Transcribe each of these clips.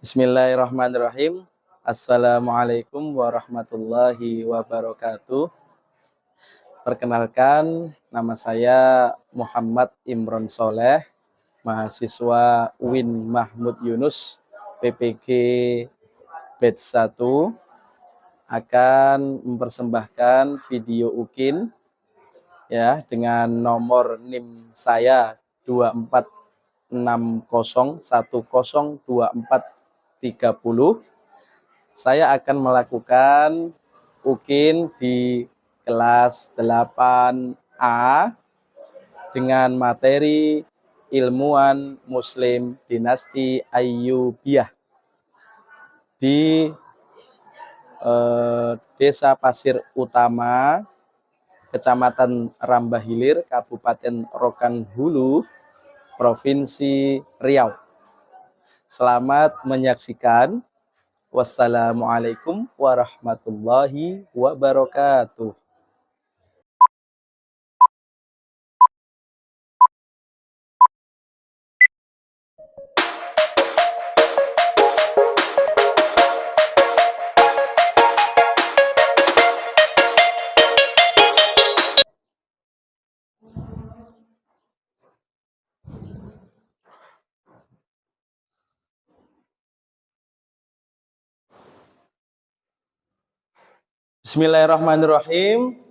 Bismillahirrahmanirrahim. Assalamualaikum warahmatullahi wabarakatuh. Perkenalkan, nama saya Muhammad Imron Soleh, mahasiswa UIN Mahmud Yunus, PPG Batch 1, akan mempersembahkan video UKIN ya dengan nomor NIM saya 2460102430. Saya akan melakukan UKIN di kelas 8A dengan materi ilmuwan Muslim dinasti Ayyubiyah di Desa Pasir Utama, Kecamatan Rambahilir, Kabupaten Rokan Hulu, Provinsi Riau. Selamat menyaksikan. Wassalamualaikum warahmatullahi wabarakatuh. Bismillahirrahmanirrahim.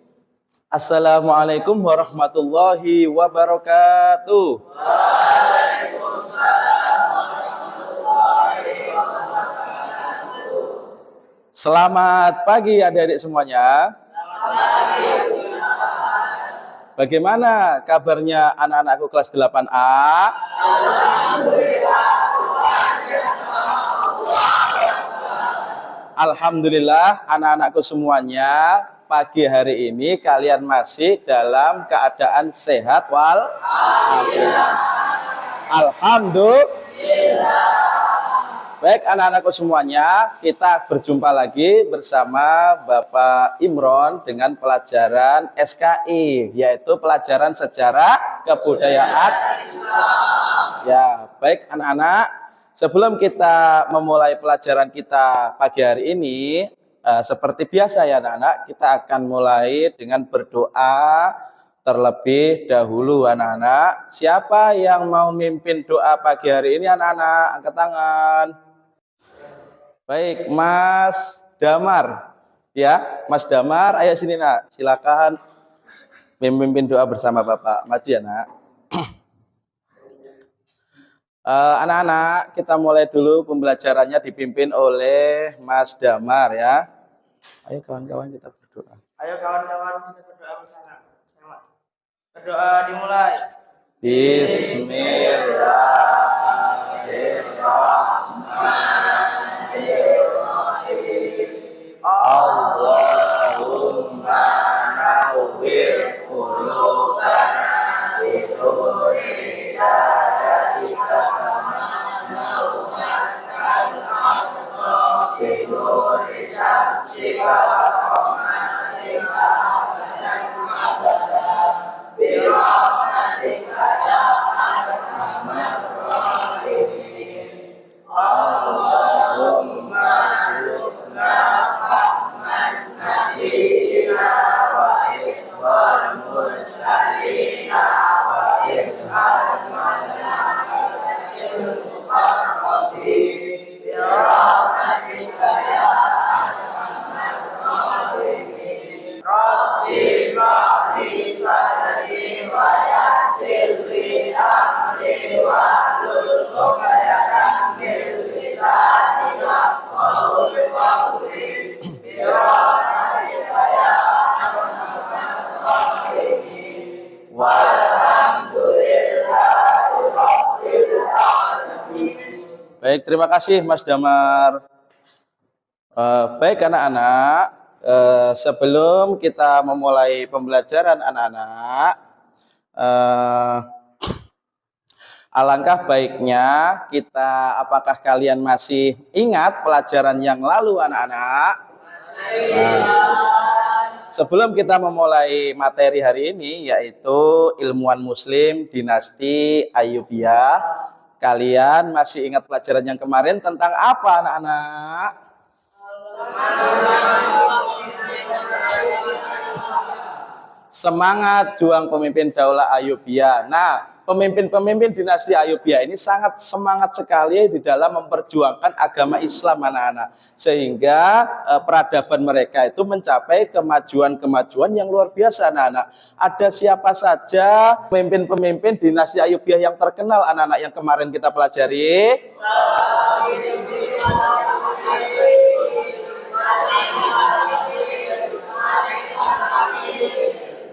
Assalamualaikum warahmatullahi wabarakatuh. Waalaikumsalam warahmatullahi wabarakatuh. Selamat pagi adik-adik semuanya. Selamat pagi. Bagaimana kabarnya anak-anakku kelas 8A? Alhamdulillah anak-anakku semuanya, pagi hari ini kalian masih dalam keadaan sehat walafiat. Alhamdulillah. Baik anak-anakku semuanya, kita berjumpa lagi bersama Bapak Imron dengan pelajaran SKI, yaitu pelajaran sejarah kebudayaan. Ya, baik anak-anak. Sebelum kita memulai pelajaran kita pagi hari ini, seperti biasa ya anak-anak, kita akan mulai dengan berdoa terlebih dahulu anak-anak. Siapa yang mau mimpin doa pagi hari ini anak-anak? Angkat tangan. Baik, Mas Damar. Ya, Mas Damar, ayo sini nak, silakan memimpin doa bersama Bapak. Maju ya nak. Anak-anak, kita mulai dulu pembelajarannya dipimpin oleh Mas Damar ya. Ayo kawan-kawan kita berdoa. Ayo kawan-kawan kita berdoa bersama. Berdoa dimulai. Bismillahirrahmanirrahim. Allahumma nawwir qulubana bi nuri hidayatika kama nawwartal ardha bi nuri syamsika wa qamatika abadan abada bi rahmatika ya arhamar rahimin. Allahumma jubna fahman nabiyina wa ikhwal mursalina wa ikhwal malaikatil muqarrabin bi rahmatika ya arhamar rahimin. Rabbi shrah li sadri wa yassir li amri wahlul 'uqdatam min lisani yafqahu qawli bi rahmatika ya arhamar rahimin. Walhamdulillahi rabbil alamin. Baik, terima kasih Mas Damar. Baik anak-anak, sebelum kita memulai pembelajaran anak-anak, alangkah baiknya kita, apakah kalian masih ingat pelajaran yang lalu anak-anak? Sebelum kita memulai materi hari ini, yaitu ilmuwan Muslim dinasti Ayyubiyah, kalian masih ingat pelajaran yang kemarin tentang apa anak-anak? Semangat juang pemimpin Daulah Ayyubiyah. Nah, pemimpin-pemimpin dinasti Ayyubiyah ini sangat semangat sekali di dalam memperjuangkan agama Islam anak-anak. Sehingga peradaban mereka itu mencapai kemajuan-kemajuan yang luar biasa anak-anak. Ada siapa saja pemimpin-pemimpin dinasti Ayyubiyah yang terkenal anak-anak yang kemarin kita pelajari?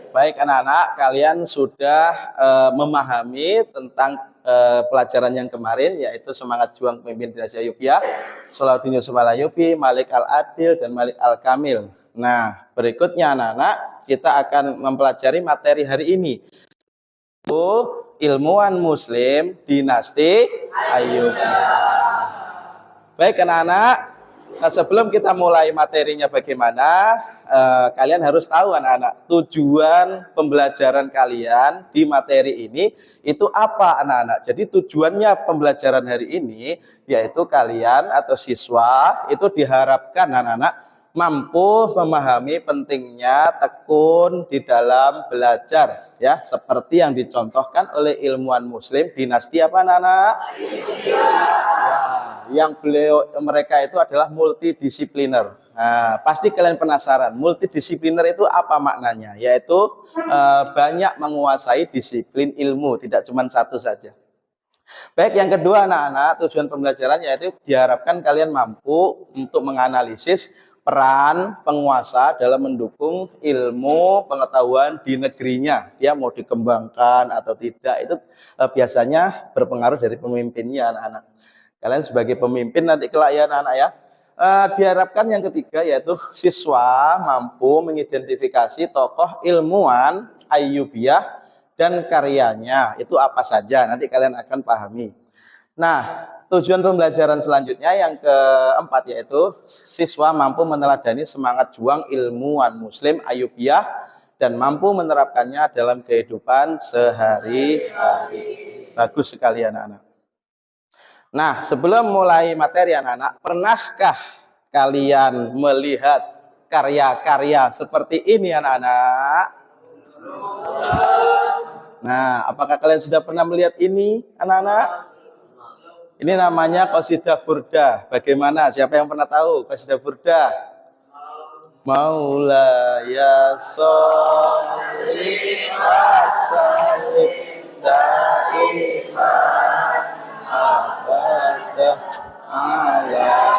Baik anak-anak, kalian sudah memahami tentang pelajaran yang kemarin, yaitu semangat juang pemimpin dinasti Ayyubiyah, Salahuddin Yusuf al-Ayyubi, Malik al-Adil, dan Malik al-Kamil. Nah, berikutnya anak-anak, kita akan mempelajari materi hari ini. Ilmuwan Muslim dinasti Ayyubiyah. Baik anak-anak, sebelum kita mulai materinya bagaimana, kalian harus tahu anak-anak, tujuan pembelajaran kalian di materi ini itu apa anak-anak. Jadi tujuannya pembelajaran hari ini yaitu kalian atau siswa itu diharapkan anak-anak mampu memahami pentingnya tekun di dalam belajar, ya, seperti yang dicontohkan oleh ilmuwan Muslim dinasti apa anak-anak? Yang mereka itu adalah multidisipliner. Nah, pasti kalian penasaran, multidisipliner itu apa maknanya? Yaitu banyak menguasai disiplin ilmu, tidak cuma satu saja. Baik, yang kedua anak-anak, tujuan pembelajaran yaitu diharapkan kalian mampu untuk menganalisis peran penguasa dalam mendukung ilmu pengetahuan di negerinya. Dia mau dikembangkan atau tidak, itu biasanya berpengaruh dari pemimpinnya anak-anak. Kalian sebagai pemimpin nanti kelak ya anak-anak ya. Diharapkan yang ketiga yaitu siswa mampu mengidentifikasi tokoh ilmuwan Ayyubiyah dan karyanya itu apa saja, nanti kalian akan pahami. Nah, tujuan pembelajaran selanjutnya yang keempat yaitu siswa mampu meneladani semangat juang ilmuwan Muslim Ayyubiyah dan mampu menerapkannya dalam kehidupan sehari-hari. Bagus sekali anak-anak. Nah, sebelum mulai materi anak-anak, pernahkah kalian melihat karya-karya seperti ini anak-anak? Nah, apakah kalian sudah pernah melihat ini anak-anak? Ini namanya Qasidah Burdah. Bagaimana? Siapa yang pernah tahu Qasidah Burdah? Maulaya sholli wa sallim da'iman abadah ala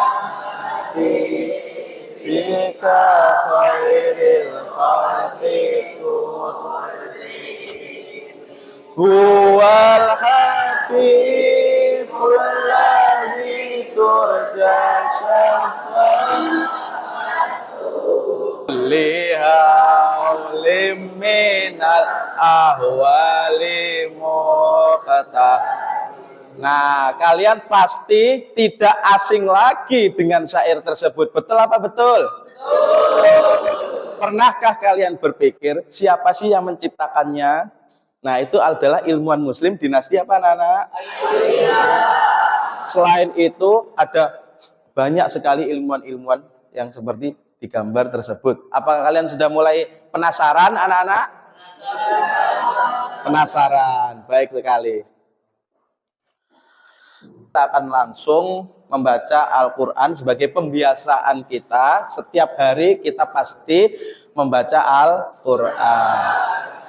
bika khairil khalqiqun huwal habibul ladzi turja syafa'atuhu lihalim minal ahwali muqtah. Nah, kalian pasti tidak asing lagi dengan syair tersebut. Betul apa betul? Betul. Pernahkah kalian berpikir siapa sih yang menciptakannya? Nah, itu adalah ilmuwan Muslim dinasti apa anak-anak? Selain itu ada banyak sekali ilmuwan-ilmuwan yang seperti di gambar tersebut. Apakah kalian sudah mulai penasaran anak-anak? Penasaran. Baik sekali. Kita akan langsung membaca Al-Quran sebagai pembiasaan kita. Setiap hari kita pasti membaca Al-Quran.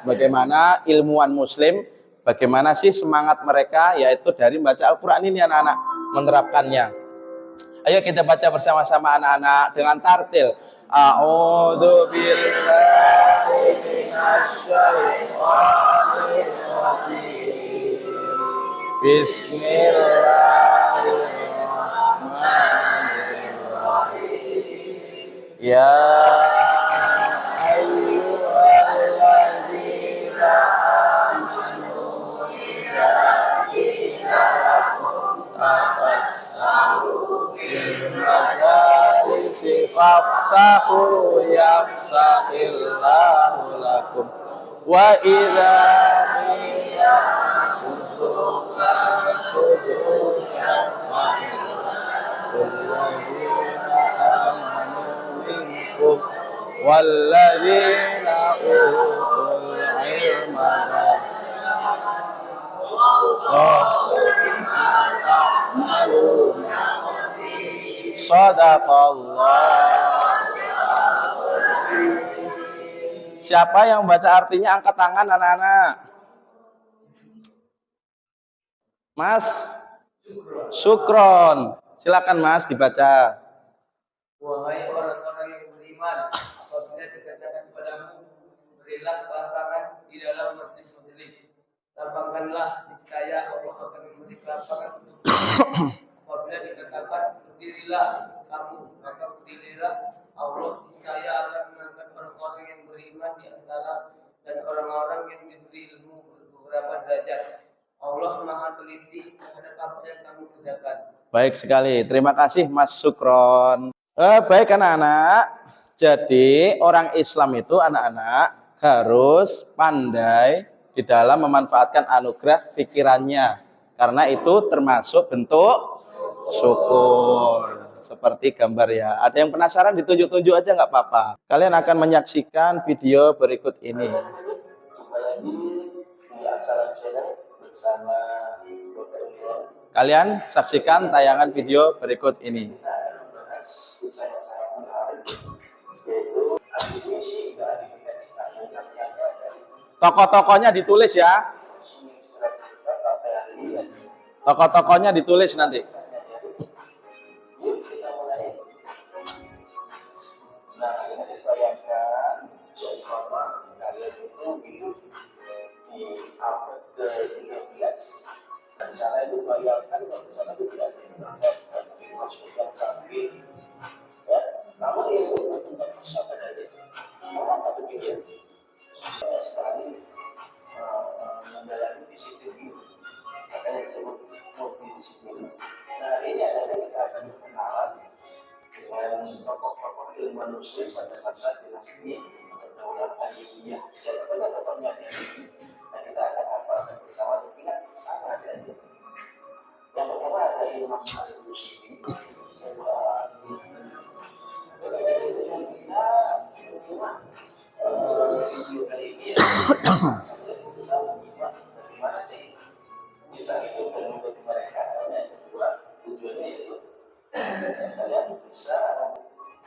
Sebagaimana ilmuwan Muslim, bagaimana sih semangat mereka, yaitu dari membaca Al-Quran ini anak-anak, menerapkannya. Ayo kita baca bersama-sama anak-anak dengan tartil. A'udzu billahi minasyaitonir rajim. Bismillahirrahmanirrahim. Ya ayyuhalladzina amanu idza tafassahu fil majalisi fafsahu yafsahillahu lakum wa idza qila walladzina utul ilma Sadaqallah. Siapa yang baca artinya angkat tangan anak-anak? Mas Sukron. Silakan Mas dibaca. Wahai orang-orang yang beriman, apabila dikatakan kepadamu, berilah lapangan di dalam majlis-majlis. Lapangkanlah, niscaya Allah akan memberi lapangan untukmu. Apabila dikatakan berdirilah kamu, maka berdirilah. Allah niscaya akan mengangkat orang-orang yang beriman di antara dan orang-orang yang diberi ilmu beberapa derajat. Allah Maha teliti terhadap apa yang kamu kerjakan. Baik sekali, terima kasih Mas Sukron. Baik anak-anak, jadi orang Islam itu anak-anak harus pandai di dalam memanfaatkan anugerah pikirannya, karena itu termasuk bentuk syukur. Seperti gambar ya. Ada yang penasaran ditunjuk-tunjuk aja nggak apa-apa. Kalian akan menyaksikan video berikut ini. Kalian saksikan tayangan video berikut ini. Tokoh-tokohnya ditulis ya. Tokoh-tokohnya ditulis nanti.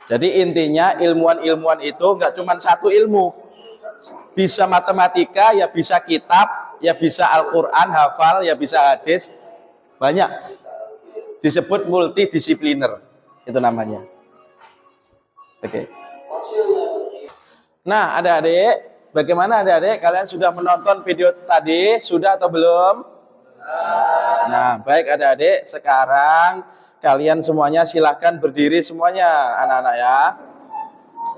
Jadi intinya ilmuwan-ilmuwan itu nggak cuma satu ilmu, bisa matematika, ya bisa kitab, ya bisa Al-Quran, hafal, ya bisa hadis, banyak. Disebut multidisipliner, itu namanya. Oke. Nah, adik-adik, bagaimana adik-adik? Kalian sudah menonton video tadi, sudah atau belum? Nah, baik adik-adik, sekarang kalian semuanya silahkan berdiri semuanya, anak-anak ya.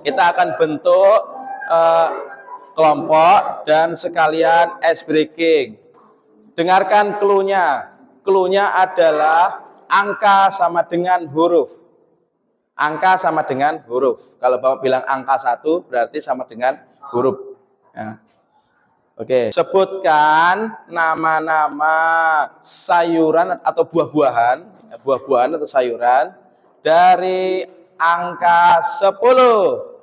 Kita akan bentuk kelompok dan sekalian ice breaking. Dengarkan clue-nya. Clue-nya adalah angka sama dengan huruf. Angka sama dengan huruf. Kalau Bapak bilang angka 1 berarti sama dengan huruf. Ya. Oke, sebutkan nama-nama sayuran atau buah-buahan, buah-buahan atau sayuran dari angka 10.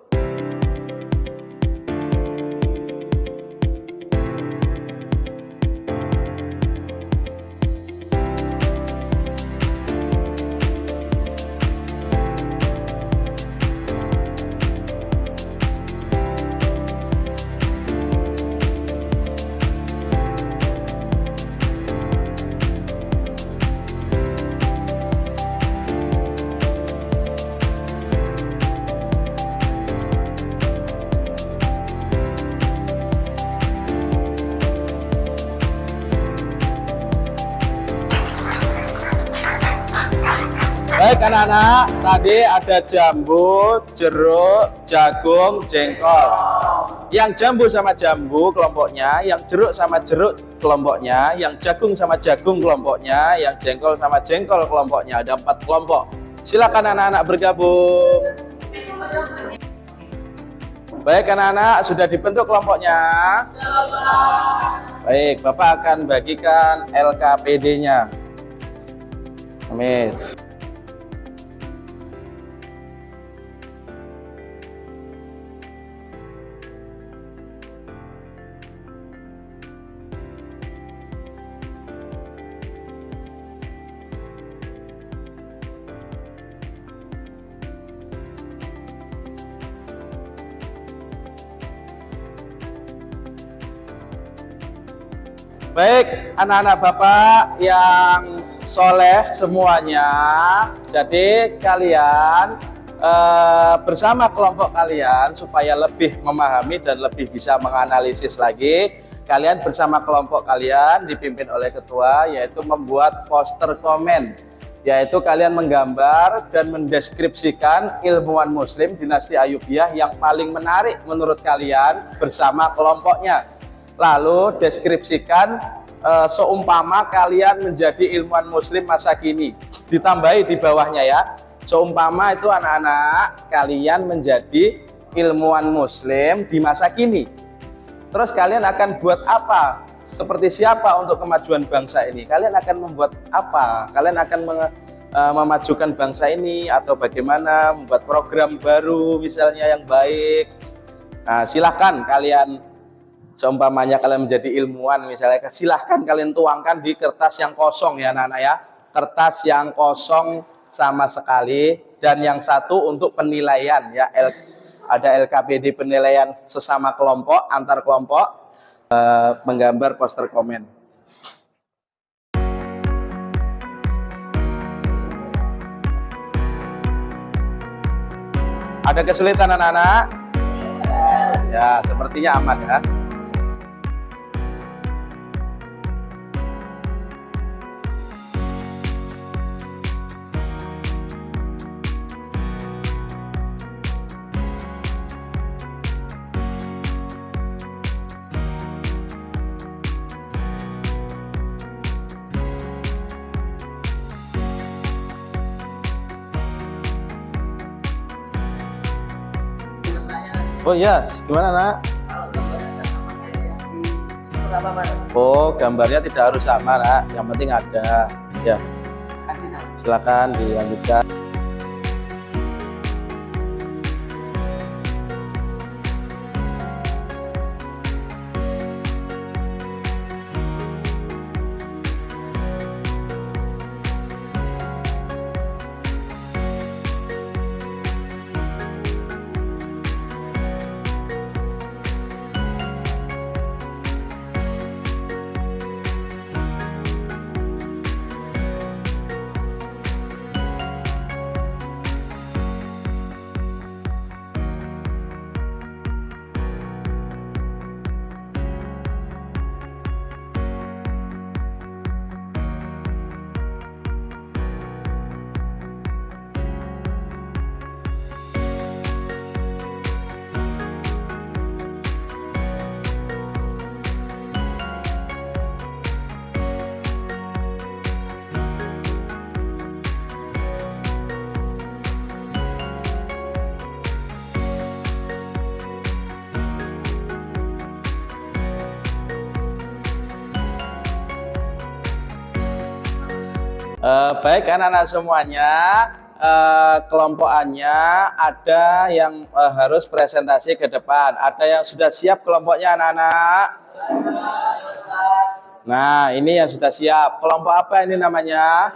Baik anak-anak, tadi ada jambu, jeruk, jagung, jengkol. Yang jambu sama jambu kelompoknya, yang jeruk sama jeruk kelompoknya, yang jagung sama jagung kelompoknya, yang jengkol sama jengkol kelompoknya. Ada 4 kelompok. Silakan anak-anak bergabung. Baik anak-anak, sudah dibentuk kelompoknya? Baik, Bapak akan bagikan LKPD-nya. Amin. Baik, anak-anak Bapak yang soleh semuanya. Jadi kalian bersama kelompok kalian supaya lebih memahami dan lebih bisa menganalisis lagi. Kalian bersama kelompok kalian dipimpin oleh ketua, yaitu membuat poster komen, yaitu kalian menggambar dan mendeskripsikan ilmuwan muslim dinasti Ayyubiyah yang paling menarik menurut kalian bersama kelompoknya. Lalu deskripsikan seumpama kalian menjadi ilmuwan muslim masa kini. Ditambahi di bawahnya ya. Seumpama itu anak-anak kalian menjadi ilmuwan muslim di masa kini. Terus kalian akan buat apa? Seperti siapa untuk kemajuan bangsa ini? Kalian akan membuat apa? Kalian akan memajukan bangsa ini atau bagaimana membuat program baru misalnya yang baik. Nah, silahkan kalian, seumpamanya kalian menjadi ilmuwan misalnya, silahkan kalian tuangkan di kertas yang kosong ya anak-anak ya. Kertas yang kosong sama sekali, dan yang satu untuk penilaian ya. Ada LKPD penilaian sesama kelompok, antar kelompok, menggambar poster komen. Ada kesulitan anak-anak? Ya, sepertinya aman ya. Oh iya, gimana nak? Oh, gambarnya tidak harus sama nak, yang penting ada. Ya, silakan dilanjutkan. Baik anak-anak semuanya, kelompokannya ada yang harus presentasi ke depan. Ada yang sudah siap kelompoknya anak-anak? Nah, ini yang sudah siap. Kelompok apa ini namanya?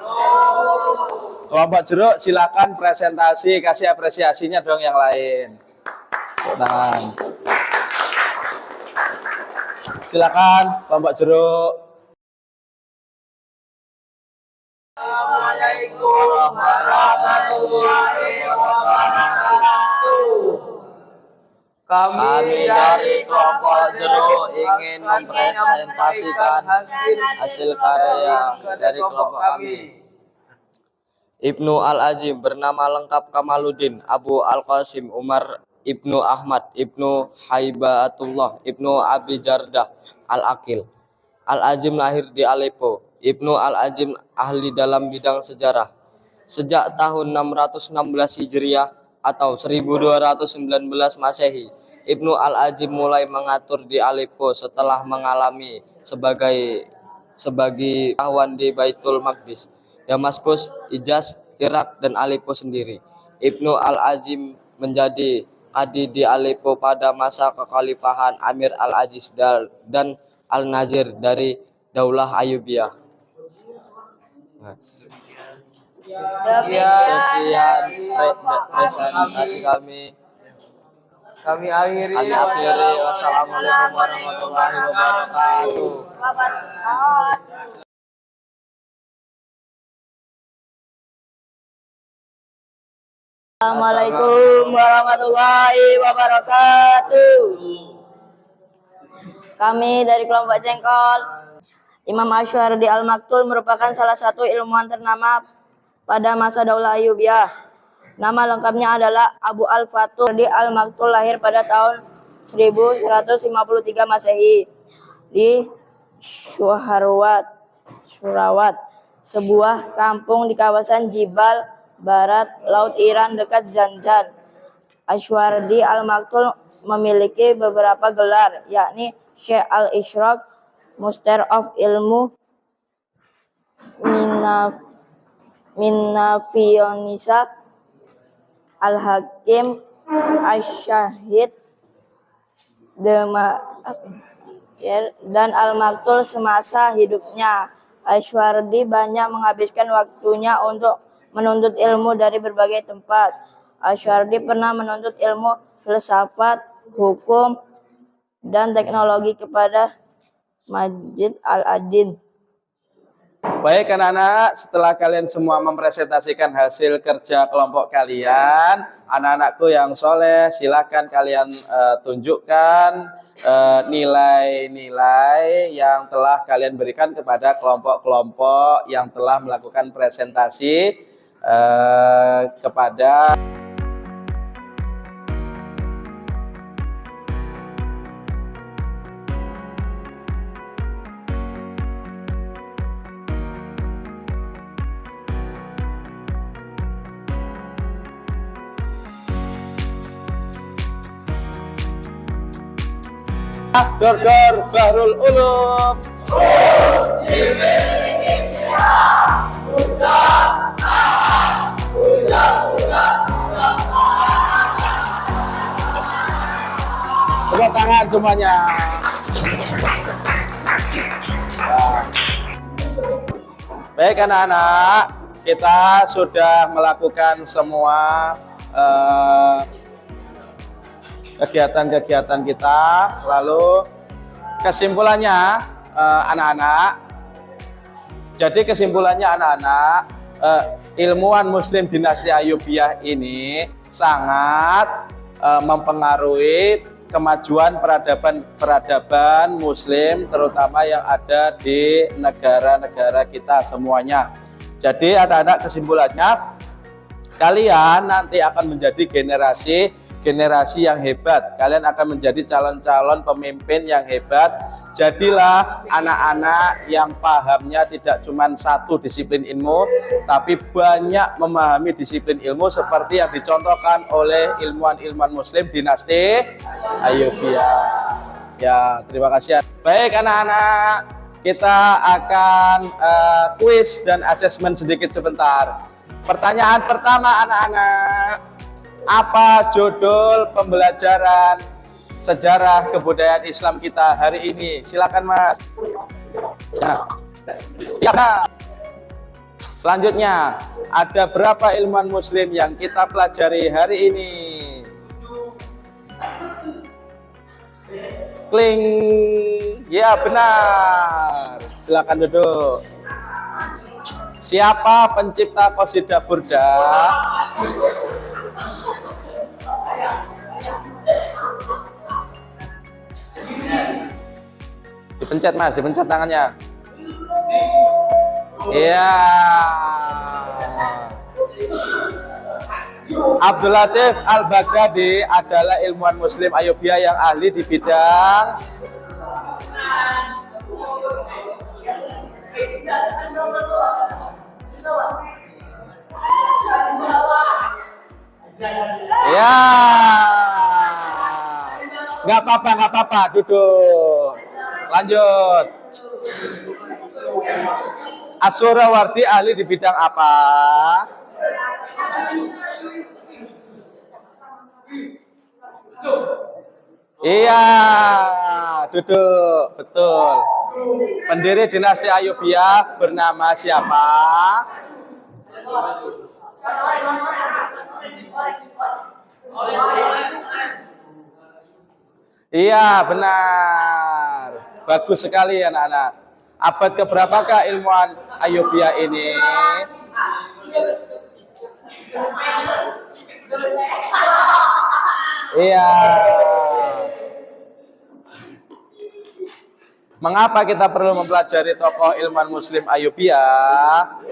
Kelompok jeruk, silakan presentasi, kasih apresiasinya dong yang lain. Tangan. Silakan kelompok jeruk. Assalamualaikum warahmatullahi wabarakatuh. Kami dari kelompok jeruk ingin mempresentasikan hasil karya dari kelompok kami. Ibnu Al-Azim bernama lengkap Kamaluddin Abu Al-Qasim Umar Ibnu Ahmad Ibnu Haibatullah Ibnu Abi Jardah Al-Aqil. Al-Azim lahir di Aleppo. Ibnu Al-Azim ahli dalam bidang sejarah. Sejak tahun 616 Hijriah atau 1219 Masehi, Ibnu Al-Azim mulai mengatur di Aleppo setelah mengalami sebagai pengetahuan di Baitul Maqdis, Damaskus, Hijaz, Irak, dan Aleppo sendiri. Ibnu Al-Azim menjadi qadi di Aleppo pada masa kekhalifahan Amir Al-Aziz dan Al-Nazir dari Daulah Ayyubiyah. Sekian presentasi kami. Kami akhiri. Wassalamualaikum warahmatullahi wabarakatuh. Assalamualaikum warahmatullahi wabarakatuh. Kami dari kelompok Jengkol. Imam Asy'ari Al-Maktul merupakan salah satu ilmuwan ternama pada masa Daulah Ayyubiyah. Nama lengkapnya adalah Abu Al-Fatuh Al-Maktul, lahir pada tahun 1153 Masehi di Surawat, sebuah kampung di kawasan Jibal Barat Laut Iran dekat Zanjan. Asy'ari Al-Maktul memiliki beberapa gelar, yakni Syekh Al-Isyraq, Master of Ilmu Minafionisa, Al-Hakim, Asy-Syahid, dan Al-Maktul semasa hidupnya. Asy'ari banyak menghabiskan waktunya untuk menuntut ilmu dari berbagai tempat. Asy'ari pernah menuntut ilmu filsafat, hukum, dan teknologi kepada Majid Al-Adin. Baik anak-anak, setelah kalian semua mempresentasikan hasil kerja kelompok kalian, anak-anakku yang soleh, silakan kalian tunjukkan nilai-nilai yang telah kalian berikan kepada kelompok-kelompok yang telah melakukan presentasi kepada Dor Bahrul Ulum. Tepuk tangan semuanya. Baik anak-anak, kita sudah melakukan semua kegiatan-kegiatan kita. Lalu kesimpulannya anak-anak, jadi kesimpulannya anak-anak, ilmuwan muslim dinasti Ayyubiyah ini sangat mempengaruhi kemajuan peradaban muslim, terutama yang ada di negara-negara kita semuanya. Jadi anak-anak, kesimpulannya, kalian nanti akan menjadi generasi yang hebat. Kalian akan menjadi calon-calon pemimpin yang hebat. Jadilah anak-anak yang pahamnya tidak cuma satu disiplin ilmu, tapi banyak memahami disiplin ilmu seperti yang dicontohkan oleh ilmuwan-ilmuwan muslim dinasti Ayyubiyah. Ya, terima kasih. Baik anak-anak, kita akan kuis dan asesmen sedikit sebentar. Pertanyaan pertama anak-anak, apa judul pembelajaran sejarah kebudayaan Islam kita hari ini? Silakan Mas. Ya. Selanjutnya, ada berapa ilmuwan muslim yang kita pelajari hari ini? Kling. Ya, benar. Silakan duduk. Siapa pencipta qasidah burda? Dipencet Mas, dipencet tangannya. Iya. Abdul Latif Al-Baghdadi adalah ilmuwan muslim Ayyubiyah yang ahli di bidang ya. Nggak apa-apa, duduk. Lanjut. As-Surawardi ahli di bidang apa? Iya, duduk, betul. Pendiri dinasti Ayyubiyah bernama siapa? Iya, benar. Bagus sekali anak-anak. Abad keberapakah ilmuwan Ayyubiyah ini? Iya. Mengapa kita perlu mempelajari tokoh ilmuwan Muslim Ayyubiyah?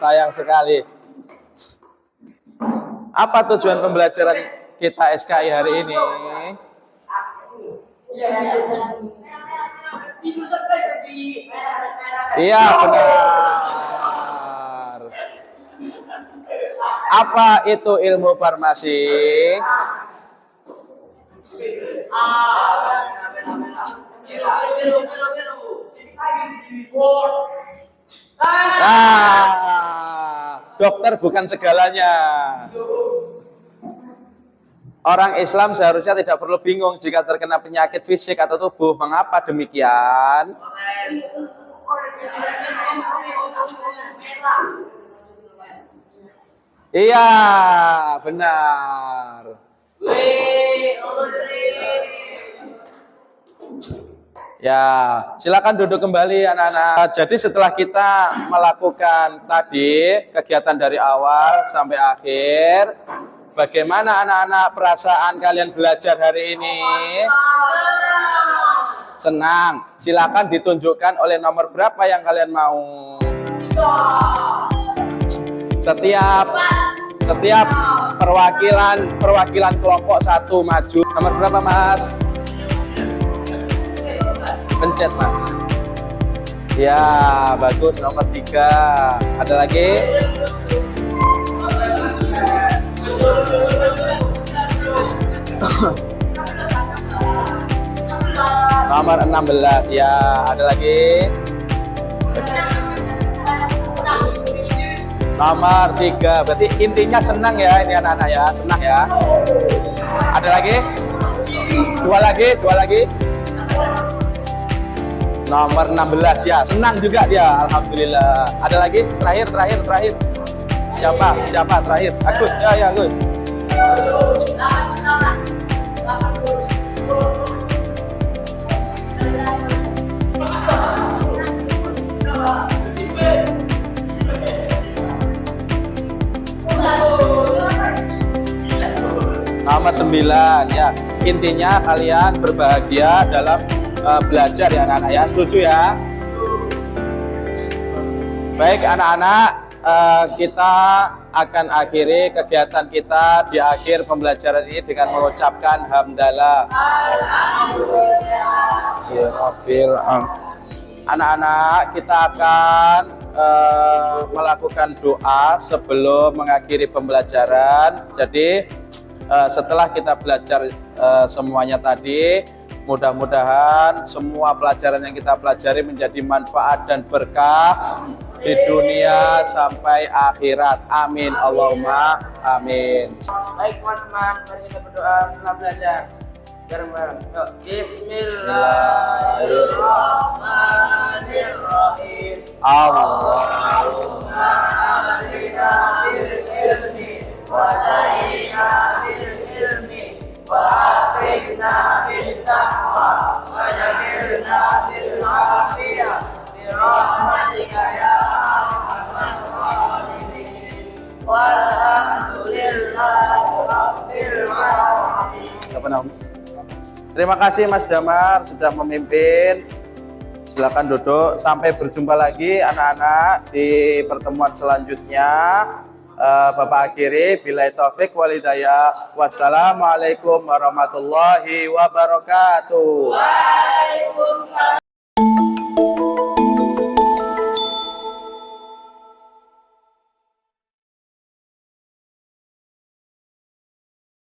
Sayang sekali. Apa tujuan pembelajaran kita SKI hari ini? Iya, benar. Apa itu ilmu farmasi? Dokter bukan segalanya. Orang Islam seharusnya tidak perlu bingung jika terkena penyakit fisik atau tubuh. Mengapa demikian? Iya, benar. Ya, silakan duduk kembali anak-anak. Jadi setelah kita melakukan tadi kegiatan dari awal sampai akhir, bagaimana anak-anak perasaan kalian belajar hari ini? Senang. Silakan ditunjukkan oleh nomor berapa yang kalian mau. Setiap perwakilan kelompok satu maju. Nomor berapa, Mas? Pencet, Mas. Ya, bagus. Nomor 3. Ada lagi? Nomor 16. Ya, ada lagi? Nomor 3. Berarti intinya senang ya ini anak-anak ya, senang ya. Ada lagi? Dua lagi. Nomor 16 ya, senang juga dia, alhamdulillah. Ada lagi? Terakhir. Siapa terakhir? Agus. Ya, Agus. Nomor 9 ya. Intinya kalian berbahagia dalam belajar ya anak-anak ya. Setuju ya? Baik anak-anak, kita akan akhiri kegiatan kita di akhir pembelajaran ini dengan mengucapkan hamdalah. Anak-anak, kita akan melakukan doa sebelum mengakhiri pembelajaran. Jadi setelah kita belajar semuanya tadi, mudah-mudahan semua pelajaran yang kita pelajari menjadi manfaat dan berkah di dunia sampai akhirat. Amin. Allahumma amin. Baik teman-teman, mari kita berdoa setelah belajar. Bareng-bareng. Yuk. Bismillahirrahmanirrahim. Allahumma ahlina bil ilmi wa zayyina bil ilmi wa akrikna bil taqwa wa jamilna bil afiyah bi rahmatika ya arhamar rahimin. Walhamdulillahi rabbil alamin. Terima kasih Mas Damar sudah memimpin. Silakan duduk. Sampai berjumpa lagi anak-anak di pertemuan selanjutnya. Bapak akhiri, billahi taufik wal hidayah. Wassalamualaikum warahmatullahi wabarakatuh. Waalaikumsalam.